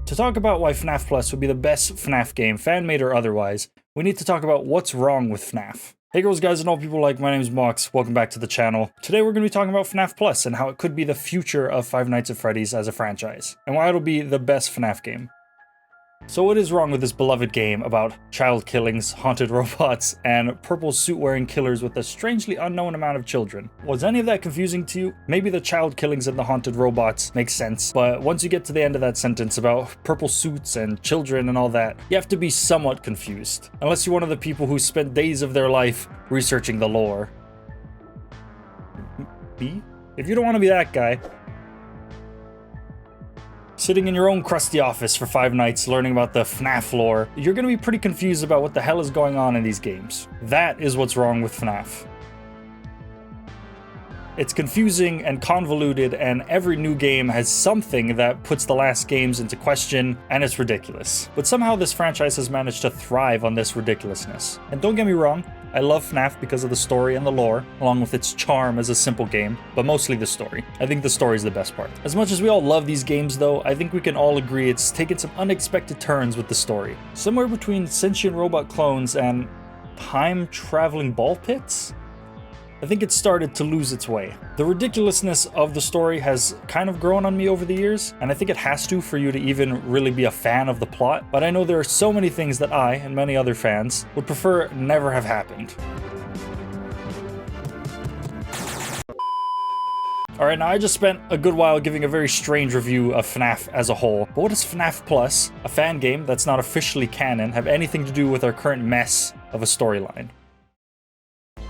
To talk about why FNAF Plus would be the best FNAF game, fan-made or otherwise, we need to talk about what's wrong with FNAF. Hey girls, guys, and all people like, my name's Mox, welcome back to the channel. Today we're going to be talking about FNAF Plus and how it could be the future of Five Nights at Freddy's as a franchise, and why it'll be the best FNAF game. So what is wrong with this beloved game about child killings, haunted robots, and purple suit-wearing killers with a strangely unknown amount of children? Was any of that confusing to you? Maybe the child killings and the haunted robots make sense, but once you get to the end of that sentence about purple suits and children and all that, you have to be somewhat confused. Unless you're one of the people who spent days of their life researching the lore. Me? If you don't want to be that guy, sitting in your own crusty office for 5 nights learning about the FNAF lore, you're going to be pretty confused about what the hell is going on in these games. That is what's wrong with FNAF. It's confusing and convoluted, and every new game has something that puts the last games into question, and it's ridiculous. But somehow this franchise has managed to thrive on this ridiculousness. And don't get me wrong, I love FNAF because of the story and the lore, along with its charm as a simple game, but mostly the story. I think the story is the best part. As much as we all love these games though, I think we can all agree it's taken some unexpected turns with the story. Somewhere between sentient robot clones and time-traveling ball pits? I think it started to lose its way. The ridiculousness of the story has kind of grown on me over the years, and I think it has to for you to even really be a fan of the plot, but I know there are so many things that I, and many other fans, would prefer never have happened. Alright, now I just spent a good while giving a very strange review of FNAF as a whole, but what does FNAF Plus, a fan game that's not officially canon, have anything to do with our current mess of a storyline?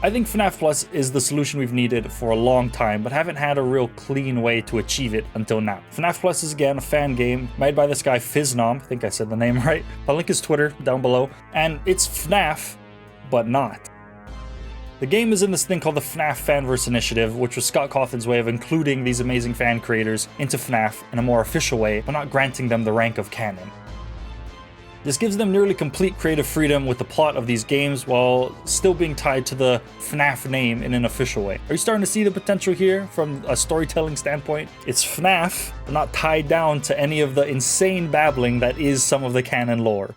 I think FNAF Plus is the solution we've needed for a long time, but haven't had a real clean way to achieve it until now. FNAF Plus is again a fan game made by this guy FizzNom, I think I said the name right. I'll link his Twitter down below, and it's FNAF, but not. The game is in this thing called the FNAF Fanverse Initiative, which was Scott Cawthon's way of including these amazing fan creators into FNAF in a more official way, but not granting them the rank of canon. This gives them nearly complete creative freedom with the plot of these games while still being tied to the FNAF name in an official way. Are you starting to see the potential here from a storytelling standpoint? It's FNAF, but not tied down to any of the insane babbling that is some of the canon lore.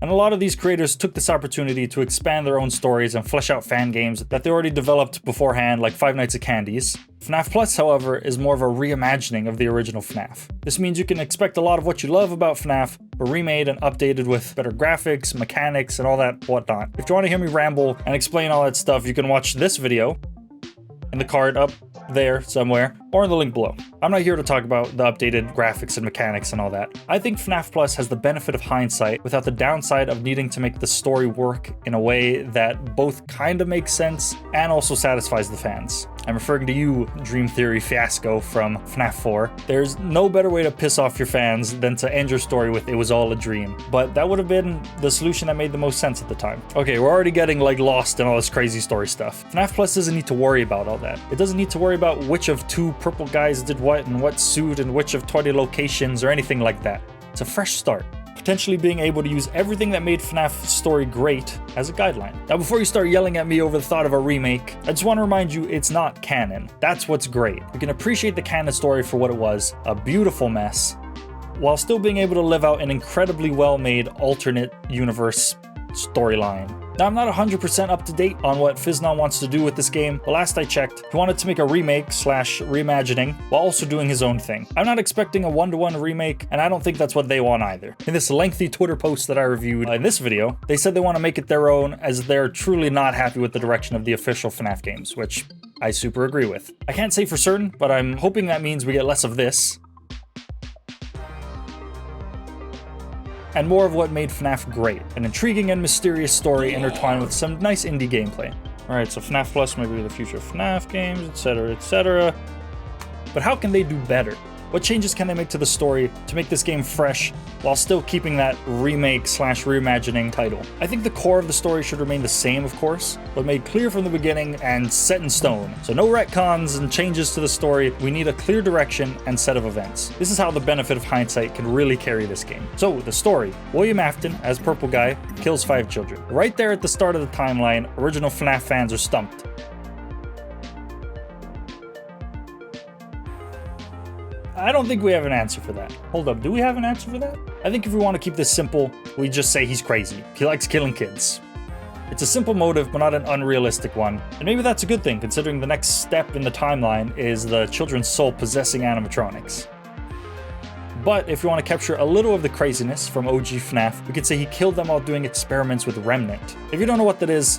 And a lot of these creators took this opportunity to expand their own stories and flesh out fan games that they already developed beforehand, like Five Nights at Candy's. FNAF Plus, however, is more of a reimagining of the original FNAF. This means you can expect a lot of what you love about FNAF, but remade and updated with better graphics, mechanics, and all that whatnot. If you want to hear me ramble and explain all that stuff, you can watch this video in the card up there somewhere, or in the link below. I'm not here to talk about the updated graphics and mechanics and all that. I think FNAF Plus has the benefit of hindsight without the downside of needing to make the story work in a way that both kind of makes sense and also satisfies the fans. I'm referring to you, Dream Theory Fiasco from FNAF 4. There's no better way to piss off your fans than to end your story with "it was all a dream." But that would have been the solution that made the most sense at the time. Okay, we're already getting like lost in all this crazy story stuff. FNAF Plus doesn't need to worry about all that. It doesn't need to worry about which of 2 purple guys did what and what suit and which of 20 locations or anything like that. It's a fresh start. Potentially being able to use everything that made FNAF's story great as a guideline. Now before you start yelling at me over the thought of a remake, I just want to remind you it's not canon. That's what's great. You can appreciate the canon story for what it was, a beautiful mess, while still being able to live out an incredibly well-made alternate universe storyline. Now, I'm not 100% up to date on what FizzNom wants to do with this game, but last I checked, he wanted to make a remake/reimagining while also doing his own thing. I'm not expecting a one-to-one remake, and I don't think that's what they want either. In this lengthy Twitter post that I reviewed in this video, they said they want to make it their own as they're truly not happy with the direction of the official FNAF games, which I super agree with. I can't say for certain, but I'm hoping that means we get less of this, and more of what made FNAF great, an intriguing and mysterious story intertwined with some nice indie gameplay. Alright, so FNAF Plus may be the future of FNAF games, etc, etc. But how can they do better? What changes can they make to the story to make this game fresh while still keeping that remake/reimagining title? I think the core of the story should remain the same, of course, but made clear from the beginning and set in stone. So no retcons and changes to the story. We need a clear direction and set of events. This is how the benefit of hindsight can really carry this game. So the story: William Afton, as Purple Guy, kills 5 children. Right there at the start of the timeline, original FNAF fans are stumped. I don't think we have an answer for that. Hold up, do we have an answer for that? I think if we want to keep this simple, we just say he's crazy. He likes killing kids. It's a simple motive, but not an unrealistic one. And maybe that's a good thing, considering the next step in the timeline is the children's soul possessing animatronics. But if you want to capture a little of the craziness from OG FNAF, we could say he killed them while doing experiments with Remnant. If you don't know what that is,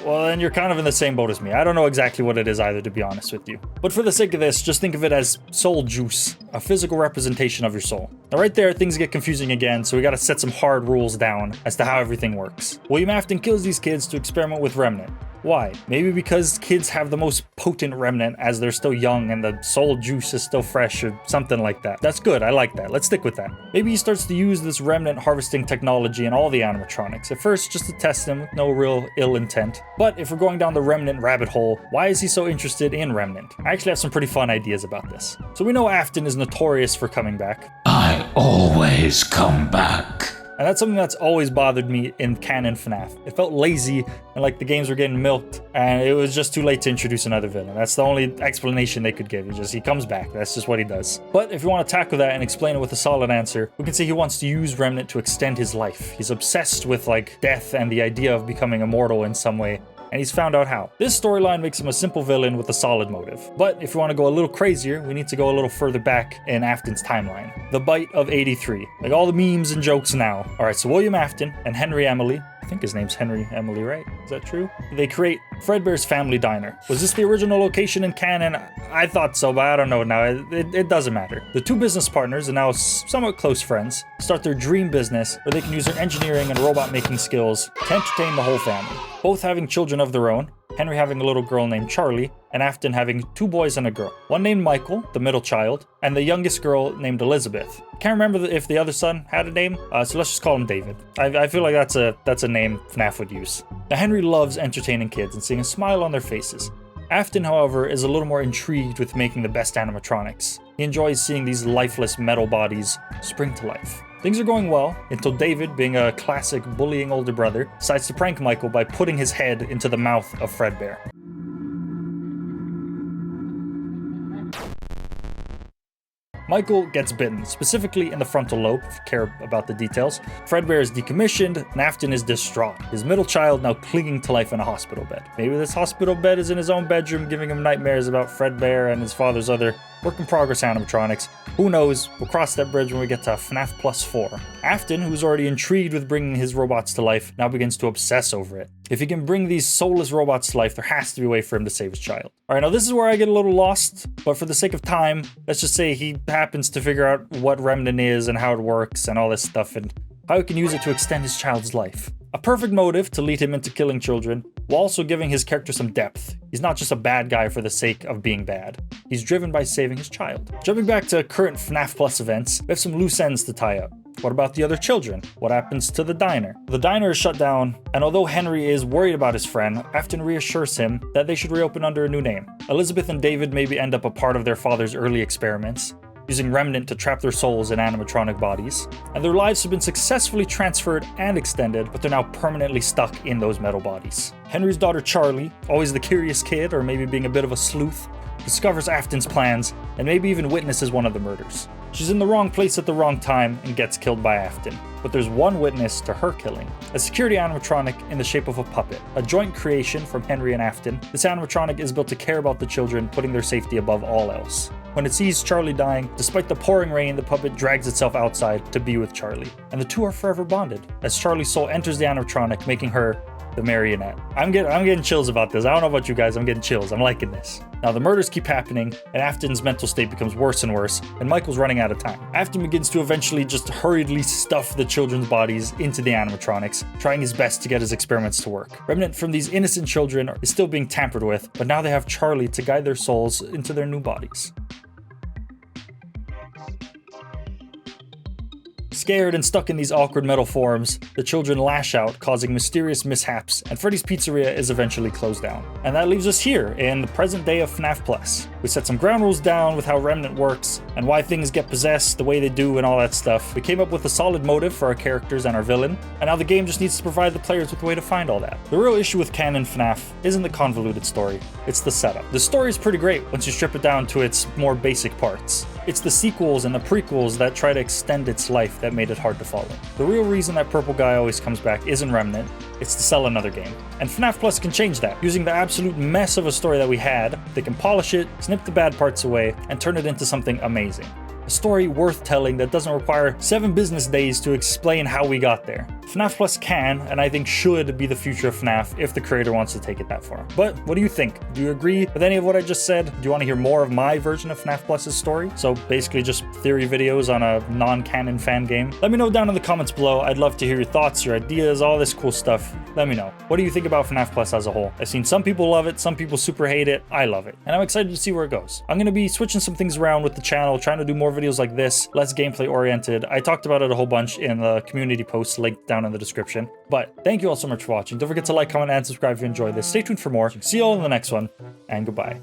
well, then you're kind of in the same boat as me. I don't know exactly what it is either, to be honest with you. But for the sake of this, just think of it as soul juice, a physical representation of your soul. Now right there, things get confusing again, so we gotta set some hard rules down as to how everything works. William Afton kills these kids to experiment with Remnant. Why? Maybe because kids have the most potent Remnant as they're still young and the soul juice is still fresh or something like that. That's good, I like that. Let's stick with that. Maybe he starts to use this Remnant harvesting technology in all the animatronics. At first, just to test them with no real ill intent. But if we're going down the Remnant rabbit hole, why is he so interested in Remnant? I actually have some pretty fun ideas about this. So we know Afton is notorious for coming back. I always come back. And that's something that's always bothered me in canon FNAF. It felt lazy and like the games were getting milked and it was just too late to introduce another villain. That's the only explanation they could give. He comes back. That's just what he does. But if you want to tackle that and explain it with a solid answer, we can say he wants to use Remnant to extend his life. He's obsessed with like death and the idea of becoming immortal in some way. And he's found out how. This storyline makes him a simple villain with a solid motive. But if you want to go a little crazier, we need to go a little further back in Afton's timeline. The Bite of 83. Like all the memes and jokes now. Alright, so William Afton and Henry Emily, I think his name's Henry Emily, right? Is that true? They create Fredbear's Family Diner. Was this the original location in canon? I thought so, but I don't know now. It doesn't matter. The two business partners, and now somewhat close friends, start their dream business where they can use their engineering and robot making skills to entertain the whole family. Both having children of their own, Henry having a little girl named Charlie, and Afton having two boys and a girl. One named Michael, the middle child, and the youngest girl named Elizabeth. Can't remember if the other son had a name, so let's just call him David. I feel like that's a name FNAF would use. Now Henry loves entertaining kids and seeing a smile on their faces. Afton, however, is a little more intrigued with making the best animatronics. He enjoys seeing these lifeless metal bodies spring to life. Things are going well until David, being a classic bullying older brother, decides to prank Michael by putting his head into the mouth of Fredbear. Michael gets bitten, specifically in the frontal lobe, if you care about the details. Fredbear is decommissioned, and Afton is distraught, his middle child now clinging to life in a hospital bed. Maybe this hospital bed is in his own bedroom, giving him nightmares about Fredbear and his father's other work-in-progress animatronics. Who knows? We'll cross that bridge when we get to FNAF Plus 4. Afton, who's already intrigued with bringing his robots to life, now begins to obsess over it. If he can bring these soulless robots to life, there has to be a way for him to save his child. Alright, now this is where I get a little lost, but for the sake of time, let's just say he happens to figure out what Remnant is and how it works and all this stuff and how he can use it to extend his child's life. A perfect motive to lead him into killing children, while also giving his character some depth. He's not just a bad guy for the sake of being bad. He's driven by saving his child. Jumping back to current FNAF Plus events, we have some loose ends to tie up. What about the other children? What happens to the diner? The diner is shut down, and although Henry is worried about his friend, Afton reassures him that they should reopen under a new name. Elizabeth and David maybe end up a part of their father's early experiments, using Remnant to trap their souls in animatronic bodies, and their lives have been successfully transferred and extended, but they're now permanently stuck in those metal bodies. Henry's daughter Charlie, always the curious kid, or maybe being a bit of a sleuth, discovers Afton's plans, and maybe even witnesses one of the murders. She's in the wrong place at the wrong time and gets killed by Afton, but there's one witness to her killing. A security animatronic in the shape of a puppet, a joint creation from Henry and Afton. This animatronic is built to care about the children, putting their safety above all else. When it sees Charlie dying, despite the pouring rain, the puppet drags itself outside to be with Charlie, and the two are forever bonded, as Charlie's soul enters the animatronic, making her the marionette. I'm getting chills about this. I don't know about you guys, I'm getting chills. I'm liking this. Now the murders keep happening, and Afton's mental state becomes worse and worse, and Michael's running out of time. Afton begins to eventually just hurriedly stuff the children's bodies into the animatronics, trying his best to get his experiments to work. Remnant from these innocent children is still being tampered with, but now they have Charlie to guide their souls into their new bodies. Scared and stuck in these awkward metal forms, the children lash out, causing mysterious mishaps, and Freddy's Pizzeria is eventually closed down. And that leaves us here, in the present day of FNAF Plus. We set some ground rules down with how Remnant works, and why things get possessed the way they do and all that stuff. We came up with a solid motive for our characters and our villain, and now the game just needs to provide the players with a way to find all that. The real issue with canon FNAF isn't the convoluted story, it's the setup. The story is pretty great once you strip it down to its more basic parts. It's the sequels and the prequels that try to extend its life that made it hard to follow. The real reason that Purple Guy always comes back isn't Remnant, it's to sell another game. And FNAF Plus can change that. Using the absolute mess of a story that we had, they can polish it, snip the bad parts away, and turn it into something amazing. A story worth telling that doesn't require 7 business days to explain how we got there. FNAF Plus can, and I think should, be the future of FNAF if the creator wants to take it that far. But what do you think? Do you agree with any of what I just said? Do you want to hear more of my version of FNAF Plus's story? So basically just theory videos on a non-canon fan game? Let me know down in the comments below. I'd love to hear your thoughts, your ideas, all this cool stuff. Let me know. What do you think about FNAF Plus as a whole? I've seen some people love it, some people super hate it. I love it. And I'm excited to see where it goes. I'm going to be switching some things around with the channel, trying to do more videos like this, less gameplay oriented. I talked about it a whole bunch in the community post linked down in the description. But thank you all so much for watching. Don't forget to like, comment, and subscribe if you enjoyed this. Stay tuned for more. See you all in the next one, and goodbye.